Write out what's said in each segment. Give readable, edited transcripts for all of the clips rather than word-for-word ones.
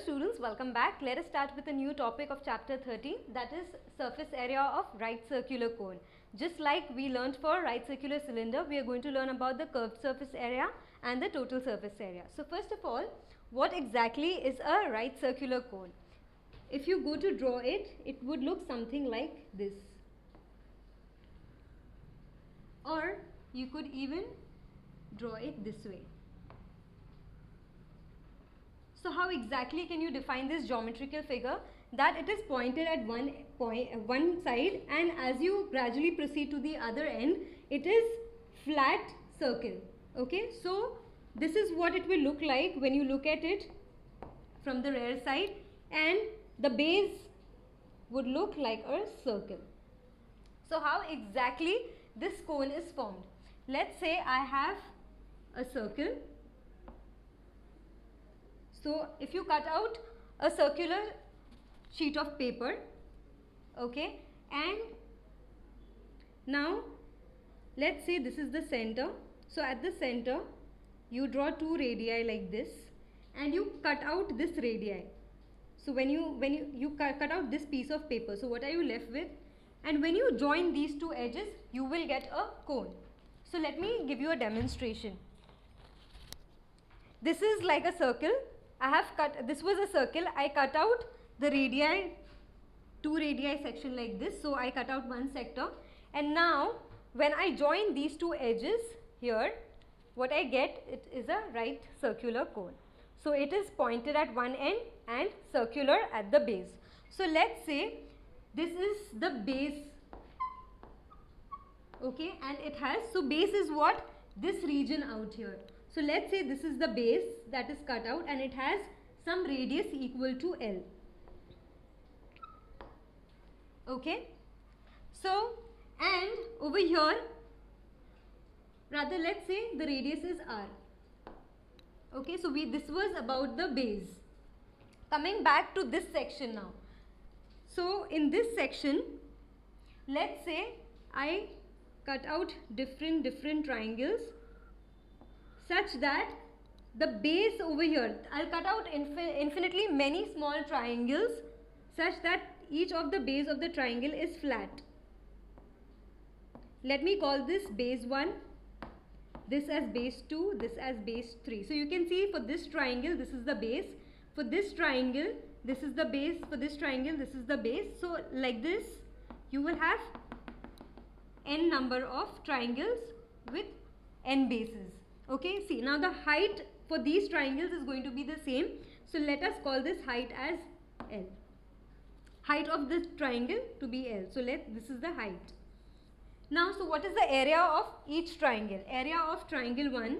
students, welcome back. Let us start with a new topic of chapter 13, that is surface area of right circular cone. Just like we learnt for right circular cylinder, we are going to learn about the curved surface area and the total surface area. So first of all, what exactly is a right circular cone? If you go to draw it, it would look something like this. Or you could even draw it this way. So how exactly can you define this geometrical figure? That it is pointed at one side, and as you gradually proceed to the other end, it is flat circle. Okay, so this is what it will look like when you look at it from the rear side, and the base would look like a circle. So how exactly this cone is formed? Let's say I have a circle. So if you cut out a circular sheet of paper, okay, and now let's say this is the center. So at the center you draw two radii like this, and you cut out this radii. So when you cut out this piece of paper, so what are you left with? And when you join these two edges, you will get a cone. So let me give you a demonstration. This is like a circle. This was a circle. I cut out the radii, two radii section like this. So I cut out one sector, and now when I join these two edges here, what I get, it is a right circular cone. So it is pointed at one end and circular at the base. So let's say this is the base, okay, and it has, so base is what? This region out here. So let's say this is the base that is cut out, and it has some radius equal to L. Okay. So, and over here, rather let's say the radius is R. Okay, so this was about the base. Coming back to this section now. So in this section, let's say I cut out different triangles, such that the base over here, I'll cut out infinitely many small triangles, such that each of the base of the triangle is flat. Let me call this base 1, this as base 2, this as base 3. So you can see for this triangle, this is the base. For this triangle, this is the base. For this triangle, this is the base. So like this, you will have n number of triangles with n bases. Okay, see, now the height for these triangles is going to be the same. So let us call this height as L. Height of this triangle to be L. So this is the height. Now, so what is the area of each triangle? Area of triangle 1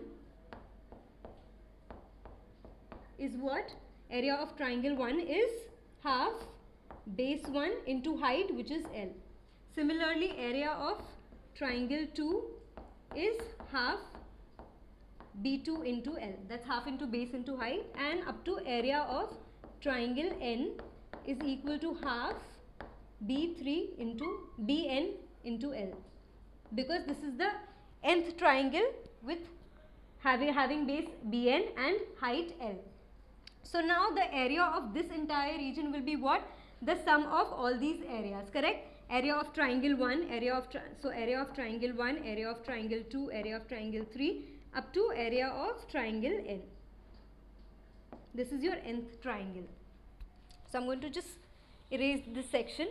is what? Area of triangle 1 is half base 1 into height, which is L. Similarly, area of triangle 2 is half B2 into L. That's half into base into height, and up to area of triangle N is equal to half B3 into Bn into L. Because this is the nth triangle with having base Bn and height L. So now the area of this entire region will be what? The sum of all these areas, correct? Area of triangle 1, area of triangle 1, area of triangle 2, area of triangle 3, up to area of triangle N. This is your nth triangle. So I'm going to just erase this section.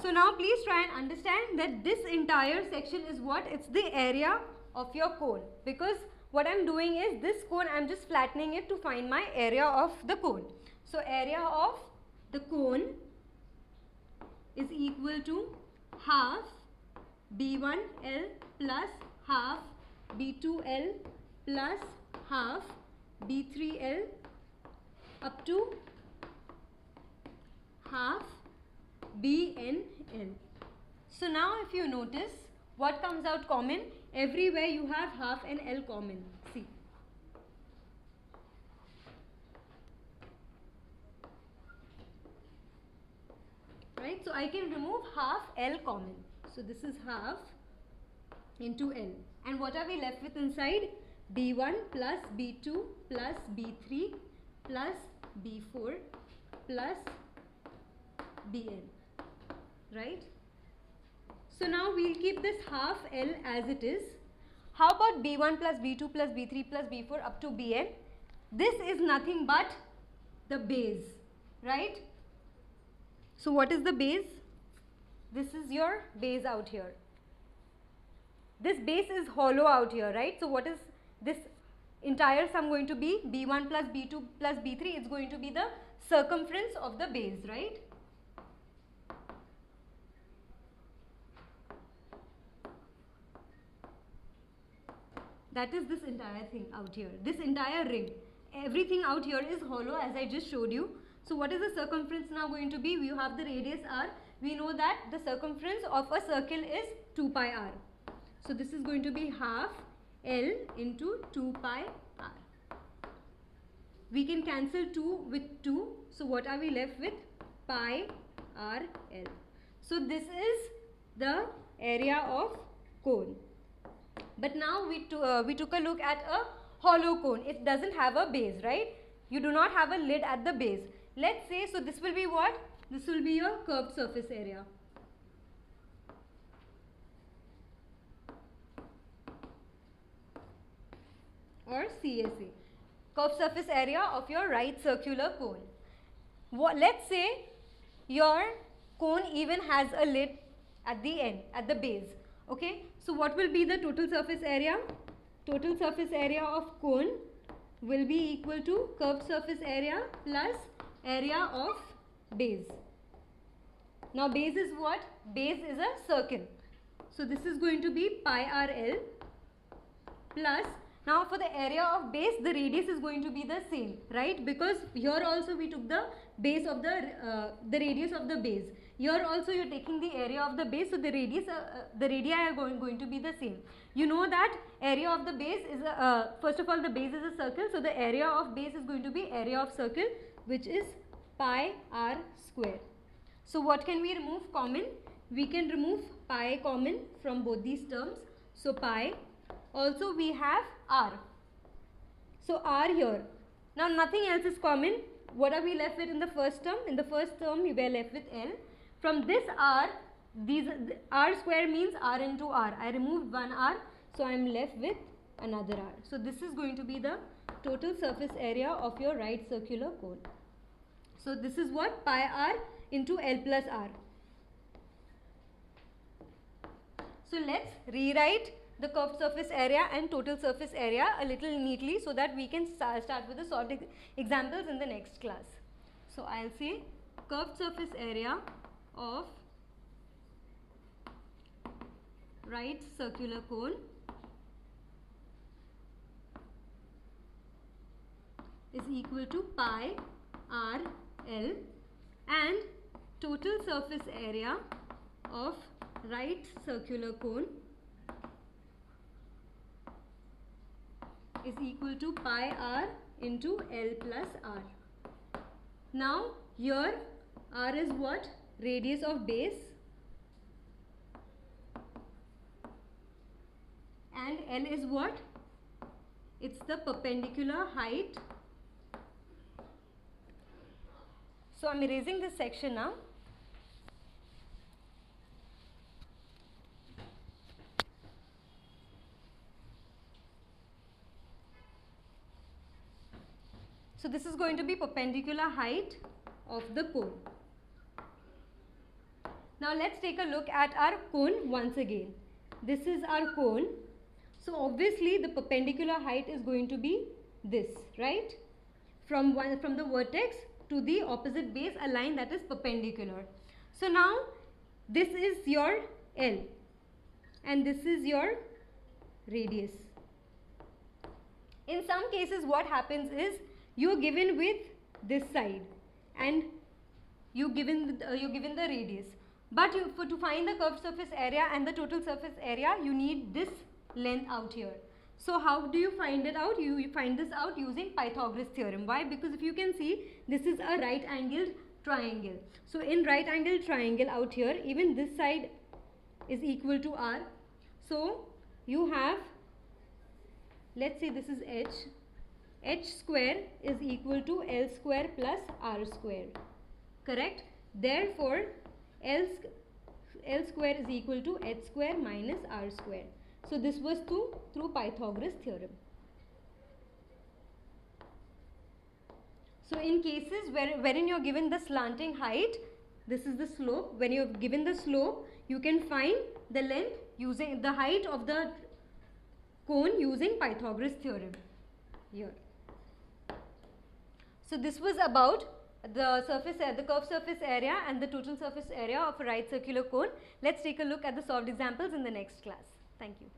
So now please try and understand that this entire section is what? It's the area of your cone. Because what I'm doing is, this cone I'm just flattening it to find my area of the cone. So area of the cone is equal to half B1L plus half B2L plus half B3L up to half BNL. So now if you notice, what comes out common? Everywhere you have half and L common. See. Right? So I can remove half L common. So this is half into L. And what are we left with inside? B1 plus B2 plus B3 plus B4 plus Bn, right? So now we'll keep this half L as it is. How about B1 plus B2 plus B3 plus B4 up to Bn? This is nothing but the base, right? So what is the base? This is your base out here. This base is hollow out here, right? So what is this entire sum going to be? B1 plus B2 plus B3 is going to be the circumference of the base, right? That is this entire thing out here, this entire ring. Everything out here is hollow as I just showed you. So what is the circumference now going to be? We have the radius r. We know that the circumference of a circle is 2 pi r. So this is going to be half L into 2 pi r. We can cancel 2 with 2. So what are we left with? Pi r L. So this is the area of cone. But now we took a look at a hollow cone. It doesn't have a base, right? You do not have a lid at the base. Let's say, so this will be what? This will be your curved surface area. Or CSA. Curved surface area of your right circular cone. Let's say your cone even has a lid at the end, at the base. Okay, so what will be the total surface area? Total surface area of cone will be equal to curved surface area plus area of base. Now base is what? Base is a circle. So this is going to be pi r L plus, now for the area of base, the radius is going to be the same, right? Because here also we took the base of the radius of the base. Here also you are taking the area of the base, so the radius, the radii are going to be the same. You know that area of the base is, first of all the base is a circle, so the area of base is going to be area of circle, which is pi r square. So what can we remove common? We can remove pi common from both these terms. So pi, also we have r. So r here. Now nothing else is common. What are we left with in the first term? In the first term we were left with L. From this r, r square means r into r. I removed one r, so I am left with another r. So this is going to be the total surface area of your right circular cone. So this is what? Pi r into L plus r. So let's rewrite the curved surface area and total surface area a little neatly so that we can start with the sort examples in the next class. So I'll say curved surface area of right circular cone is equal to pi r L, and total surface area of right circular cone is equal to pi r into L plus r. Now here r is what? Radius of base, and L is what? It's the perpendicular height. So I'm erasing this section now. So this is going to be perpendicular height of the cone. Now let's take a look at our cone once again. This is our cone. So obviously the perpendicular height is going to be this, right? From the vertex to the opposite base, a line that is perpendicular. So now this is your L and this is your radius. In some cases what happens is you are given with this side and you given the radius. But to find the curved surface area and the total surface area, you need this length out here. So how do you find it out? You find this out using Pythagoras theorem. Why? Because if you can see, this is a right angled triangle. So in right angled triangle out here, even this side is equal to r. So you have let's say this is h square is equal to L square plus R square, correct? Therefore L square is equal to h square minus R square. So this was through Pythagoras theorem. So in cases wherein you are given the slanting height, this is the slope. When you have given the slope, you can find the length using the height of the cone using Pythagoras theorem here. So this was about the curved surface area and the total surface area of a right circular cone. Let's take a look at the solved examples in the next class. Thank you.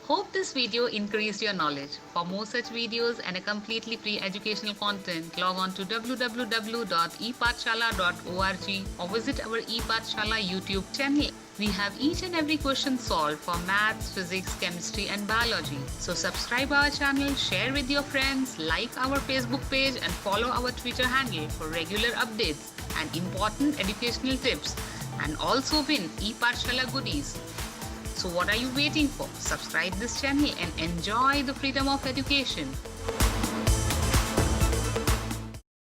Hope this video increased your knowledge. For more such videos and a completely free educational content, log on to www.epathshala.org or visit our ePathshala YouTube channel. We have each and every question solved for maths, physics, chemistry and biology. So subscribe our channel, share with your friends, like our Facebook page and follow our Twitter handle for regular updates and important educational tips, and also win ePathshala goodies. So what are you waiting for? Subscribe this channel and enjoy the freedom of education.